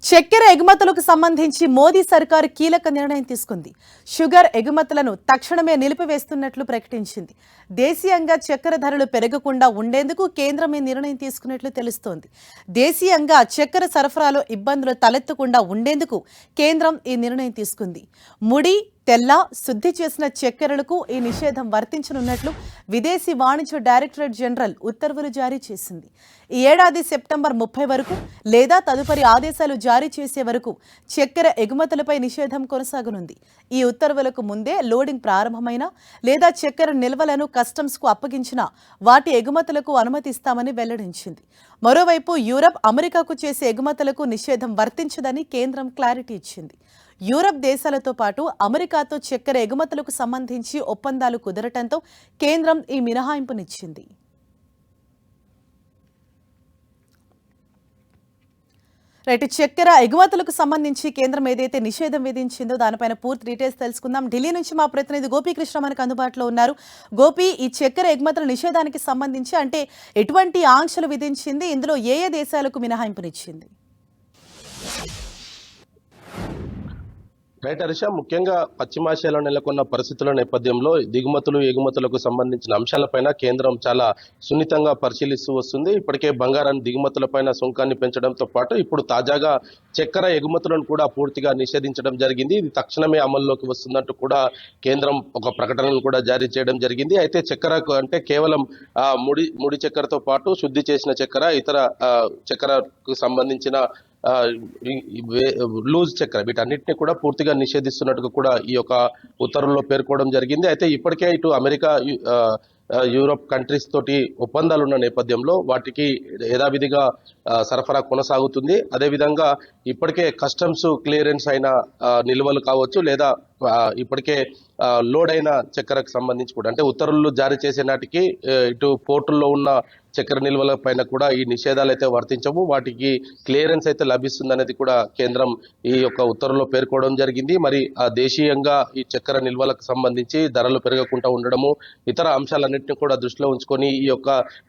చక్కెర ఎగుమతులకు సంబంధించి మోదీ సర్కారు కీలక నిర్ణయం తీసుకుంది. షుగర్ ఎగుమతులను తక్షణమే నిలిపివేస్తున్నట్లు ప్రకటించింది. దేశీయంగా చక్కెర ధరలు పెరగకుండా ఉండేందుకు కేంద్రం ఈ నిర్ణయం తీసుకున్నట్లు తెలుస్తోంది. దేశీయంగా చక్కెర సరఫరాలో ఇబ్బందులు తలెత్తకుండా ఉండేందుకు కేంద్రం ఈ నిర్ణయం తీసుకుంది. ముడి, తెల్ల, శుద్ధి చేసిన చక్కెరలకు ఈ నిషేధం వర్తించనున్నట్లు విదేశీ వాణిజ్య డైరెక్టరేట్ జనరల్ ఉత్తర్వులు జారీ చేసింది. ఈ ఏడాది సెప్టెంబర్ 30 వరకు లేదా తదుపరి ఆదేశాలు జారీ చేసే వరకు చక్కెర ఎగుమతులపై నిషేధం కొనసాగనుంది. ఈ ఉత్తర్వులకు ముందే లోడింగ్ ప్రారంభమైనా లేదా చక్కెర నిల్వలను కస్టమ్స్కు అప్పగించినా వాటి ఎగుమతులకు అనుమతిస్తామని వెల్లడించింది. మరోవైపు యూరప్, అమెరికాకు చేసే ఎగుమతులకు నిషేధం వర్తించదని కేంద్రం క్లారిటీ ఇచ్చింది. యూరప్ దేశాలతో పాటు అమెరికాతో చక్కెర ఎగుమతులకు సంబంధించి ఒప్పందాలు కుదరటంతో కేంద్రం ఈ మినహాయింపునిచ్చింది. చక్కెర ఎగుమతులకు సంబంధించి కేంద్రం ఏదైతే నిషేధం విధించిందో దానిపైన పూర్తి డీటెయిల్స్ తెలుసుకుందాం. ఢిల్లీ నుంచి మా ప్రతినిధి గోపీకృష్ణ మనకు అందుబాటులో ఉన్నారు. గోపి, ఈ చక్కెర ఎగుమతుల నిషేధానికి సంబంధించి అంటే ఎటువంటి ఆంక్షలు విధించింది, ఇందులో ఏ ఏ దేశాలకు మినహాయింపునిచ్చింది? రైట్ హరీష, ముఖ్యంగా పశ్చిమాసియాలో నెలకొన్న పరిస్థితుల నేపథ్యంలో దిగుమతులు ఎగుమతులకు సంబంధించిన అంశాలపైన కేంద్రం చాలా సున్నితంగా పరిశీలిస్తూ వస్తుంది. ఇప్పటికే బంగారం దిగుమతులపైన సుంకాన్ని పెంచడంతో పాటు ఇప్పుడు తాజాగా చక్కెర ఎగుమతులను కూడా పూర్తిగా నిషేధించడం జరిగింది. ఇది తక్షణమే అమల్లోకి వస్తుందంటూ కూడా కేంద్రం ఒక ప్రకటనను కూడా జారీ చేయడం జరిగింది. అయితే చక్కెరకు అంటే కేవలం ముడి చక్కెరతో పాటు శుద్ధి చేసిన చక్కెర, ఇతర చక్కెరకు సంబంధించిన లూజ్ చక్కెర వీటన్నిటిని కూడా పూర్తిగా నిషేధిస్తున్నట్టుగా కూడా ఈ యొక్క ఉత్తర్వుల్లో పేర్కోవడం జరిగింది. అయితే ఇప్పటికే ఇటు అమెరికా, యూరోప్ కంట్రీస్ తోటి ఒప్పందాలు ఉన్న నేపథ్యంలో వాటికి యథావిధిగా సరఫరా కొనసాగుతుంది. అదేవిధంగా ఇప్పటికే కస్టమ్స్ క్లియరెన్స్ అయిన నిల్వలు కావచ్చు లేదా ఇప్పటికే లోడ్ అయిన చక్కెరకు సంబంధించి కూడా అంటే ఉత్తర్వులు జారీ చేసే నాటికి ఇటు పోర్టుల్లో ఉన్న చక్కెర నిల్వల పైన కూడా ఈ నిషేధాలు అయితే వర్తించవు, వాటికి క్లియరెన్స్ అయితే లభిస్తుంది అనేది కూడా కేంద్రం ఈ యొక్క ఉత్తర్వుల్లో పేర్కోవడం జరిగింది. మరి దేశీయంగా ఈ చక్కెర నిల్వలకు సంబంధించి ధరలు పెరగకుండా ఉండడము, ఇతర అంశాలన్నింటినీ కూడా దృష్టిలో ఉంచుకొని ఈ యొక్క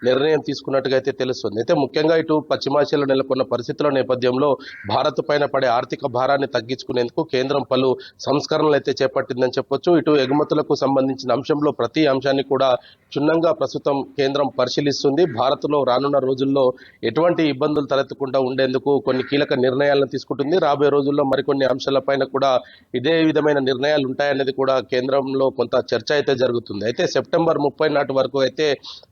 నిర్ణయం తీసుకున్నట్టుగా అయితే తెలుస్తుంది. అయితే ముఖ్యంగా ఇటు పశ్చిమాసియాలో నెలకొన్న పరిస్థితుల నేపథ్యంలో భారత్ పైన పడే ఆర్థిక భారాన్ని తగ్గించుకునేందుకు కేంద్రం పలు సంస్కరణలు అయితే చేపట్టిందని చెప్పొచ్చు. ఇటు ఎగుమతులకు సంబంధించిన అంశంలో ప్రతి అంశాన్ని కూడా క్షుణ్ణంగా ప్రస్తుతం కేంద్రం పరిశీలిస్తుంది. భారత్లో రానున్న రోజుల్లో ఎటువంటి ఇబ్బందులు తలెత్తకుండా ఉండేందుకు కొన్ని కీలక నిర్ణయాలను తీసుకుంటుంది. రాబోయే రోజుల్లో మరికొన్ని అంశాలపైన కూడా ఇదే విధమైన నిర్ణయాలు ఉంటాయనేది కూడా కేంద్రంలో కొంత చర్చ అయితే జరుగుతుంది. అయితే సెప్టెంబర్ 30 నాటి వరకు అయితే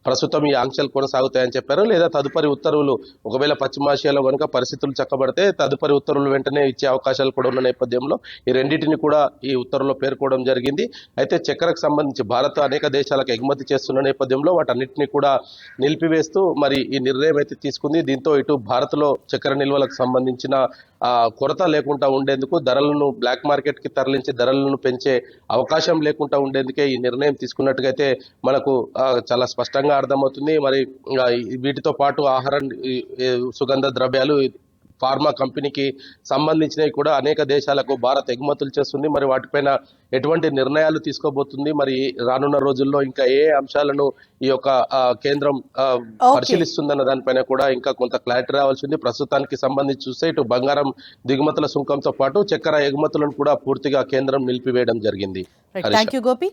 ప్రస్తుతం ఈ ఆంక్షలు కొనసాగుతాయని చెప్పారు. లేదా తదుపరి ఉత్తర్వులు ఒకవేళ పశ్చిమాసియాలో కనుక పరిస్థితులు చక్కబడితే తదుపరి ఉత్తర్వులు వెంటనే ఇచ్చే అవకాశాలు కూడా ఉన్న నేపథ్యంలో ఈ రెండింటిని కూడా ఈ ఉత్తర్వుల్లో పేర్కోవడం జరిగింది. అయితే చక్కెరకు సంబంధించి భారత్ అనేక దేశాలకు ఎగుమతి చేస్తున్న నేపథ్యంలో వాటన్నిటిని కూడా నిలిపివేస్తూ మరి ఈ నిర్ణయం అయితే తీసుకుంది. దీంతో ఇటు భారత్లో చక్కెర నిల్వలకు సంబంధించిన కొరత లేకుండా ఉండేందుకు, ధరలను బ్లాక్ మార్కెట్ కి తరలించి ధరలను పెంచే అవకాశం లేకుండా ఉండేందుకే ఈ నిర్ణయం తీసుకున్నట్టుగా అయితే మనకు చాలా స్పష్టంగా అర్థమవుతుంది. మరి వీటితో పాటు ఆహార, సుగంధ ద్రవ్యాలు, ఫార్మా కంపెనీకి సంబంధించినవి కూడా అనేక దేశాలకు భారత్ ఎగుమతులు చేస్తుంది. మరి వాటిపైన ఎటువంటి నిర్ణయాలు తీసుకోబోతుంది, మరి రానున్న రోజుల్లో ఇంకా ఏ అంశాలను ఈ యొక్క కేంద్రం పరిశీలిస్తుందన్న దానిపైన కూడా ఇంకా కొంత క్లారిటీ రావాల్సింది. ప్రస్తుతానికి సంబంధించి చూస్తే ఇటు బంగారం దిగుమతుల సుంకంతో పాటు చక్కెర ఎగుమతులను కూడా పూర్తిగా కేంద్రం నిలిపివేయడం జరిగింది. థాంక్యూ గోపి.